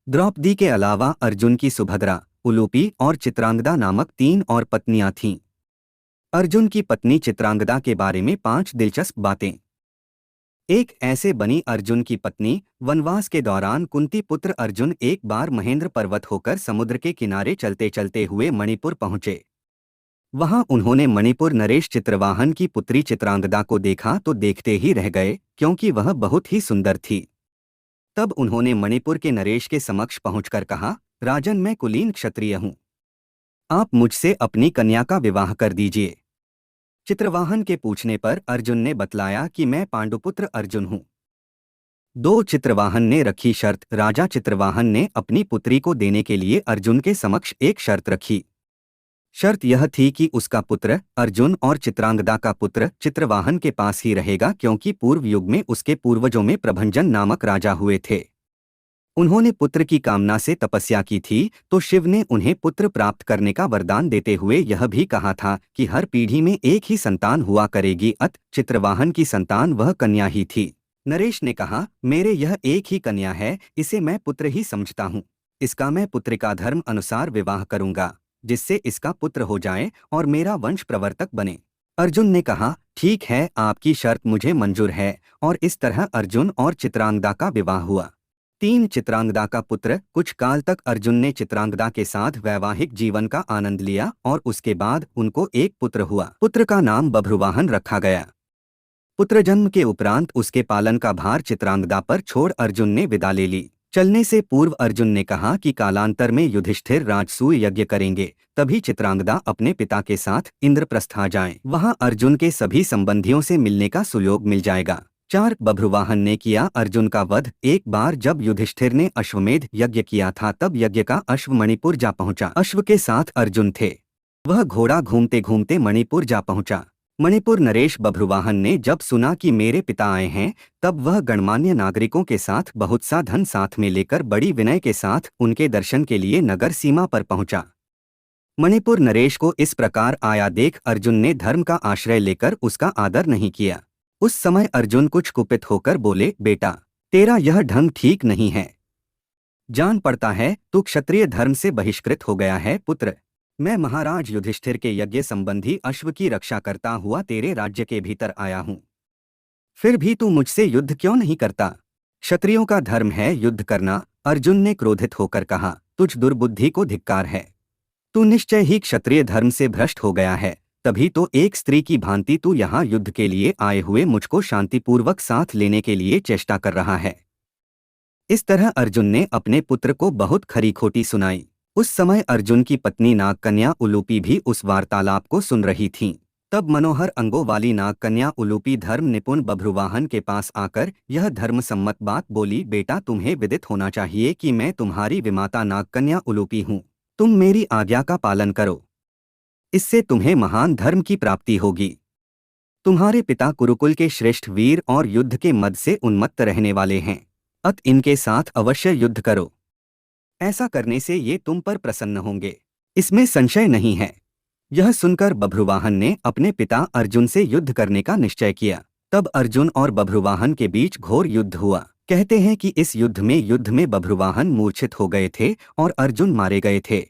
द्रौपदी के अलावा अर्जुन की सुभद्रा, उलूपी और चित्रांगदा नामक 3 और पत्नियां थीं। अर्जुन की पत्नी चित्रांगदा के बारे में 5 दिलचस्प बातें। एक ऐसे बनी अर्जुन की पत्नी। वनवास के दौरान कुंती पुत्र अर्जुन एक बार महेंद्र पर्वत होकर समुद्र के किनारे चलते चलते हुए मणिपुर पहुंचे। वहां उन्होंने मणिपुर नरेश चित्रवाहन की पुत्री चित्रांगदा को देखा तो देखते ही रह गए, क्योंकि वह बहुत ही सुंदर थी। तब उन्होंने मणिपुर के नरेश के समक्ष पहुंचकर कहा, राजन, मैं कुलीन क्षत्रिय हूं। आप मुझसे अपनी कन्या का विवाह कर दीजिए। चित्रवाहन के पूछने पर अर्जुन ने बतलाया कि मैं पांडुपुत्र अर्जुन हूं। दो चित्रवाहन ने रखी शर्त। राजा चित्रवाहन ने अपनी पुत्री को देने के लिए अर्जुन के समक्ष एक शर्त रखी। शर्त यह थी कि उसका पुत्र अर्जुन और चित्रांगदा का पुत्र चित्रवाहन के पास ही रहेगा, क्योंकि पूर्व युग में उसके पूर्वजों में प्रभंजन नामक राजा हुए थे। उन्होंने पुत्र की कामना से तपस्या की थी, तो शिव ने उन्हें पुत्र प्राप्त करने का वरदान देते हुए यह भी कहा था कि हर पीढ़ी में एक ही संतान हुआ करेगी। चित्रवाहन की संतान वह कन्या ही थी। नरेश ने कहा, मेरे यह एक ही कन्या है, इसे मैं पुत्र ही समझता हूँ। इसका मैं पुत्रिका धर्म अनुसार विवाह करूंगा, जिससे इसका पुत्र हो जाए और मेरा वंश प्रवर्तक बने। अर्जुन ने कहा, ठीक है, आपकी शर्त मुझे मंजूर है। और इस तरह अर्जुन और चित्रांगदा का विवाह हुआ। 3 चित्रांगदा का पुत्र। कुछ काल तक अर्जुन ने चित्रांगदा के साथ वैवाहिक जीवन का आनंद लिया और उसके बाद उनको एक पुत्र हुआ। पुत्र का नाम बभ्रुवाहन रखा गया। पुत्र जन्म के उपरांत उसके पालन का भार चित्रांगदा पर छोड़ अर्जुन ने विदा ले ली। चलने से पूर्व अर्जुन ने कहा कि कालांतर में युधिष्ठिर राजसूय यज्ञ करेंगे, तभी चित्रांगदा अपने पिता के साथ इंद्रप्रस्थ आ जाएं। वहां अर्जुन के सभी संबंधियों से मिलने का सुयोग मिल जाएगा। 4 बभ्रुवाहन ने किया अर्जुन का वध। एक बार जब युधिष्ठिर ने अश्वमेध यज्ञ किया था, तब यज्ञ का अश्व मणिपुर जा पहुंचा। अश्व के साथ अर्जुन थे। वह घोड़ा घूमते घूमते मणिपुर जा पहुंचा। मणिपुर नरेश बभ्रुवाहन ने जब सुना कि मेरे पिता आए हैं, तब वह गणमान्य नागरिकों के साथ बहुत सा धन साथ में लेकर बड़ी विनय के साथ उनके दर्शन के लिए नगर सीमा पर पहुंचा। मणिपुर नरेश को इस प्रकार आया देख अर्जुन ने धर्म का आश्रय लेकर उसका आदर नहीं किया। उस समय अर्जुन कुछ कुपित होकर बोले, बेटा, तेरा यह ढंग ठीक नहीं है। जान पड़ता है तू क्षत्रिय धर्म से बहिष्कृत हो गया है। पुत्र, मैं महाराज युधिष्ठिर के यज्ञ संबंधी अश्व की रक्षा करता हुआ तेरे राज्य के भीतर आया हूं। फिर भी तू मुझसे युद्ध क्यों नहीं करता? क्षत्रियों का धर्म है युद्ध करना। अर्जुन ने क्रोधित होकर कहा, तुझ दुर्बुद्धि को धिक्कार है। तू निश्चय ही क्षत्रिय धर्म से भ्रष्ट हो गया है। तभी तो एक स्त्री की भांति तू यहाँ युद्ध के लिए आए हुए मुझको शांतिपूर्वक साथ लेने के लिए चेष्टा कर रहा है। इस तरह अर्जुन ने अपने पुत्र को बहुत खरी खोटी सुनाई। उस समय अर्जुन की पत्नी नागकन्या उलूपी भी उस वार्तालाप को सुन रही थीं। तब मनोहर अंगों वाली नागकन्या उलूपी धर्म निपुण बभ्रुवाहन के पास आकर यह धर्मसम्मत बात बोली, बेटा, तुम्हें विदित होना चाहिए कि मैं तुम्हारी विमाता नागकन्या उलूपी हूँ। तुम मेरी आज्ञा का पालन करो, इससे तुम्हें महान धर्म की प्राप्ति होगी। तुम्हारे पिता कुरुकुल के श्रेष्ठ वीर और युद्ध के मद से उन्मत्त रहने वाले हैं। इनके साथ अवश्य युद्ध करो। ऐसा करने से ये तुम पर प्रसन्न होंगे, इसमें संशय नहीं है। यह सुनकर बभ्रुवाहन ने अपने पिता अर्जुन से युद्ध करने का निश्चय किया। तब अर्जुन और बभ्रुवाहन के बीच घोर युद्ध हुआ। कहते हैं कि इस युद्ध में बभ्रुवाहन मूर्छित हो गए थे और अर्जुन मारे गए थे।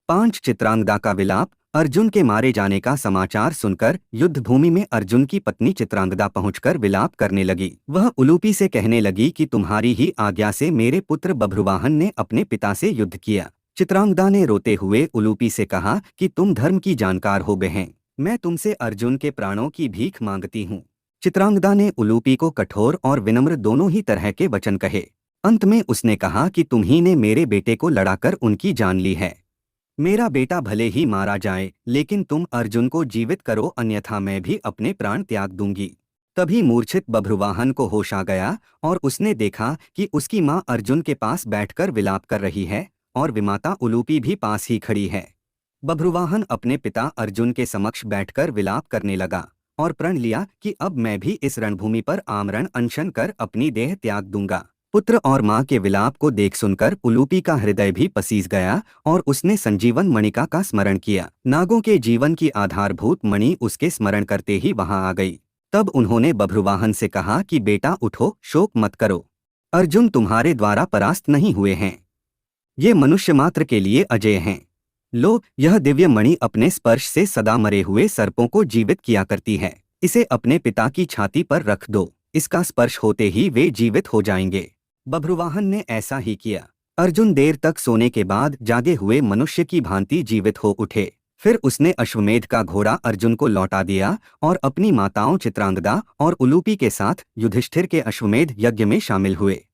5 चित्रांगदा का विलाप। अर्जुन के मारे जाने का समाचार सुनकर युद्ध भूमि में अर्जुन की पत्नी चित्रांगदा पहुंचकर विलाप करने लगी। वह उलूपी से कहने लगी कि तुम्हारी ही आज्ञा से मेरे पुत्र बभ्रुवाहन ने अपने पिता से युद्ध किया। चित्रांगदा ने रोते हुए उलूपी से कहा कि तुम धर्म की जानकार हो गए हैं, मैं तुमसे अर्जुन के प्राणों की भीख मांगती हूँ। चित्रांगदा ने उलूपी को कठोर और विनम्र दोनों ही तरह के वचन कहे। अंत में उसने कहा कि तुम ही ने मेरे बेटे को लड़ाकर उनकी जान ली है। मेरा बेटा भले ही मारा जाए, लेकिन तुम अर्जुन को जीवित करो, अन्यथा मैं भी अपने प्राण त्याग दूंगी। तभी मूर्छित बभ्रुवाहन को होश आ गया और उसने देखा कि उसकी मां अर्जुन के पास बैठकर विलाप कर रही है और विमाता उलूपी भी पास ही खड़ी है। बभ्रुवाहन अपने पिता अर्जुन के समक्ष बैठकर विलाप करने लगा और प्रण लिया कि अब मैं भी इस रणभूमि पर आमरण अनशन कर अपनी देह त्याग दूंगा। पुत्र और मां के विलाप को देख सुनकर उलूपी का हृदय भी पसीज गया और उसने संजीवन मणिका का स्मरण किया। नागों के जीवन की आधारभूत मणि उसके स्मरण करते ही वहां आ गई। तब उन्होंने बभ्रुवाहन से कहा कि बेटा उठो, शोक मत करो। अर्जुन तुम्हारे द्वारा परास्त नहीं हुए हैं। ये मनुष्य मात्र के लिए अजेय हैं। लो, यह दिव्य मणि अपने स्पर्श से सदा मरे हुए सर्पों को जीवित किया करती है। इसे अपने पिता की छाती पर रख दो, इसका स्पर्श होते ही वे जीवित हो जाएंगे। बभ्रुवाहन ने ऐसा ही किया। अर्जुन देर तक सोने के बाद जागे हुए मनुष्य की भांति जीवित हो उठे। फिर उसने अश्वमेध का घोड़ा अर्जुन को लौटा दिया और अपनी माताओं चित्रांगदा और उलूपी के साथ युधिष्ठिर के अश्वमेध यज्ञ में शामिल हुए।